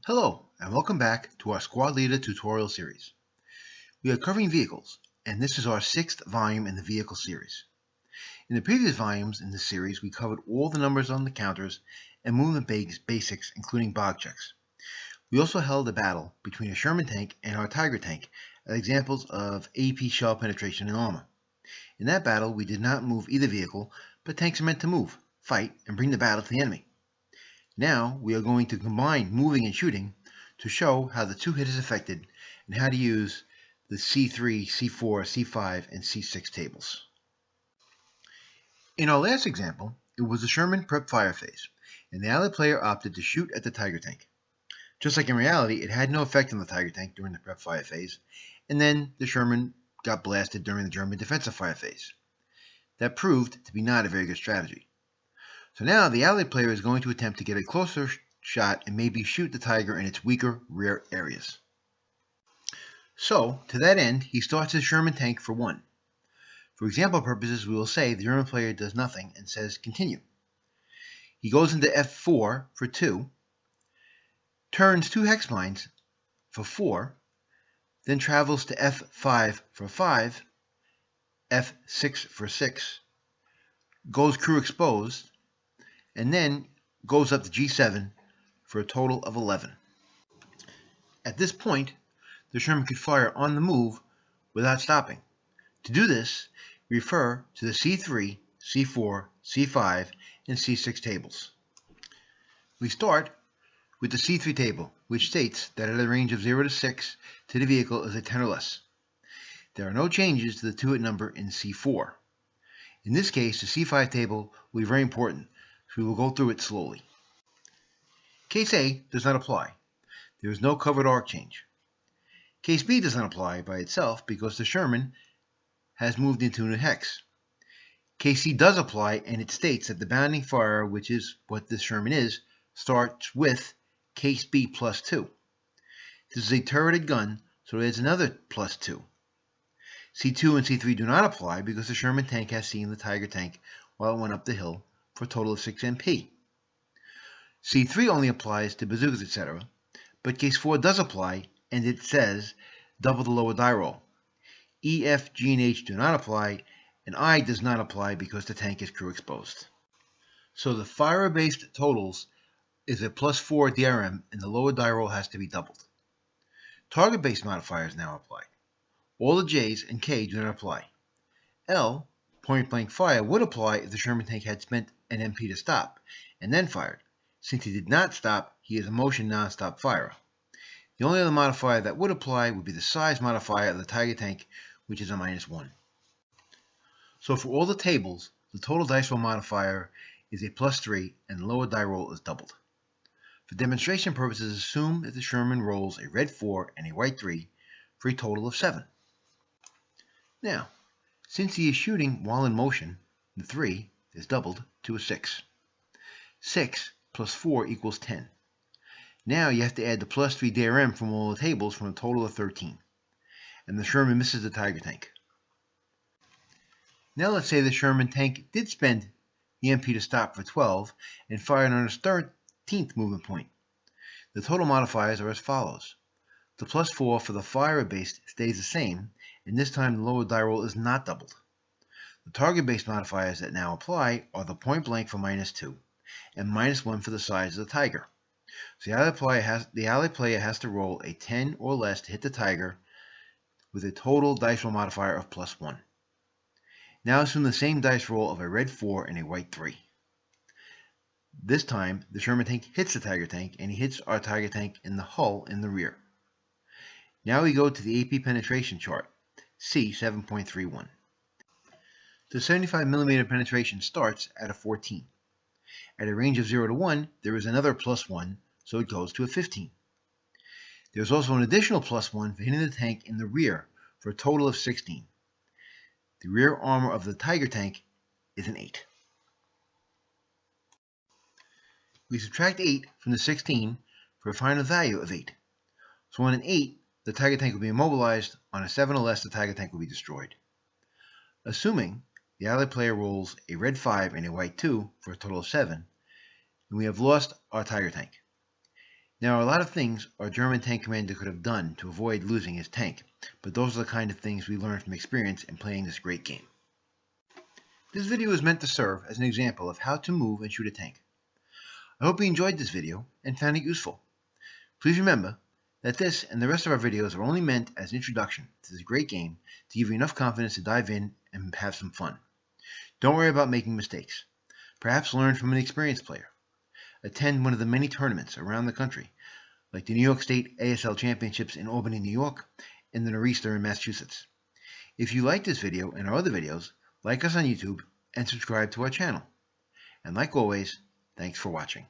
Hello, and welcome back to our Squad Leader tutorial series. We are covering vehicles, and this is our 6th volume in the vehicle series. In the previous volumes in this series, we covered all the numbers on the counters and movement basics, including bog checks. We also held a battle between a Sherman tank and our Tiger tank as examples of AP shell penetration and armor. In that battle, we did not move either vehicle, but tanks are meant to move, fight, and bring the battle to the enemy. Now we are going to combine moving and shooting to show how the two hit is affected and how to use the C3, C4, C5, and C6 tables. In our last example, it was the Sherman prep fire phase, and the Allied player opted to shoot at the Tiger tank. Just like in reality, it had no effect on the Tiger tank during the prep fire phase, and then the Sherman got blasted during the German defensive fire phase. That proved to be not a very good strategy. So now the Allied player is going to attempt to get a closer shot and maybe shoot the Tiger in its weaker rear areas. So, to that end, he starts his Sherman tank for 1. For example purposes, we will say the German player does nothing and says continue. He goes into F4 for 2, turns 2 hex mines for 4, then travels to F5 for 5, F6 for 6, goes crew exposed, and then goes up to G7 for a total of 11. At this point, the Sherman could fire on the move without stopping. To do this, refer to the C3, C4, C5, and C6 tables. We start with the C3 table, which states that at a range of 0 to 6 to the vehicle is a 10 or less. There are no changes to the to-hit number in C4. In this case, the C5 table will be very important, so we will go through it slowly. Case A does not apply. There is no covered arc change. Case B does not apply by itself because the Sherman has moved into a new hex. Case C does apply, and it states that the bounding fire, which is what this Sherman is, starts with Case B plus 2. This is a turreted gun, so it adds another plus 2. C2 and C3 do not apply because the Sherman tank has seen the Tiger tank while it went up the hill for a total of 6 MP. C3 only applies to bazookas, etc., but Case 4 does apply, and it says double the lower die roll. E, F, G, and H do not apply, and I does not apply because the tank is crew exposed. So the fire-based totals is a plus 4 DRM, and the lower die roll has to be doubled. Target-based modifiers now apply. All the J's and K do not apply. L, point-blank fire, would apply if the Sherman tank had spent an MP to stop, and then fired. Since he did not stop, he is a motion non-stop firer. The only other modifier that would apply would be the size modifier of the Tiger tank, which is a -1. So for all the tables, the total dice roll modifier is a plus 3, and the lower die roll is doubled. For demonstration purposes, assume that the Sherman rolls a red 4 and a white 3 for a total of 7. Now, since he is shooting while in motion, the 3 is doubled to a 6. 6 plus 4 equals 10. Now you have to add the plus 3 DRM from all the tables from a total of 13. And the Sherman misses the Tiger tank. Now let's say the Sherman tank did spend the MP to stop for 12 and fired on its 13th movement point. The total modifiers are as follows. The plus 4 for the fire-based stays the same, and this time the lower die roll is not doubled. The target-based modifiers that now apply are the point-blank for -2 and -1 for the size of the Tiger. So the Allied player has to roll a 10 or less to hit the Tiger with a total dice roll modifier of plus 1. Now assume the same dice roll of a red 4 and a white 3. This time, the Sherman tank hits the Tiger tank, and he hits our Tiger tank in the hull in the rear. Now we go to the AP penetration chart, C7.31. The 75mm penetration starts at a 14. At a range of 0 to 1, there is another plus 1, so it goes to a 15. There is also an additional plus 1 for hitting the tank in the rear for a total of 16. The rear armor of the Tiger tank is an 8. We subtract 8 from the 16 for a final value of 8. So on an 8, the Tiger tank will be immobilized. On a 7 or less, the Tiger tank will be destroyed. Assuming the Allied player rolls a red 5 and a white 2 for a total of 7, and we have lost our Tiger tank. Now, a lot of things our German tank commander could have done to avoid losing his tank, but those are the kind of things we learn from experience in playing this great game. This video is meant to serve as an example of how to move and shoot a tank. I hope you enjoyed this video and found it useful. Please remember that this and the rest of our videos are only meant as an introduction to this great game to give you enough confidence to dive in and have some fun. Don't worry about making mistakes. Perhaps learn from an experienced player. Attend one of the many tournaments around the country, like the New York State ASL Championships in Albany, New York, and the Nor'easter in Massachusetts. If you like this video and our other videos, like us on YouTube and subscribe to our channel. And like always, thanks for watching.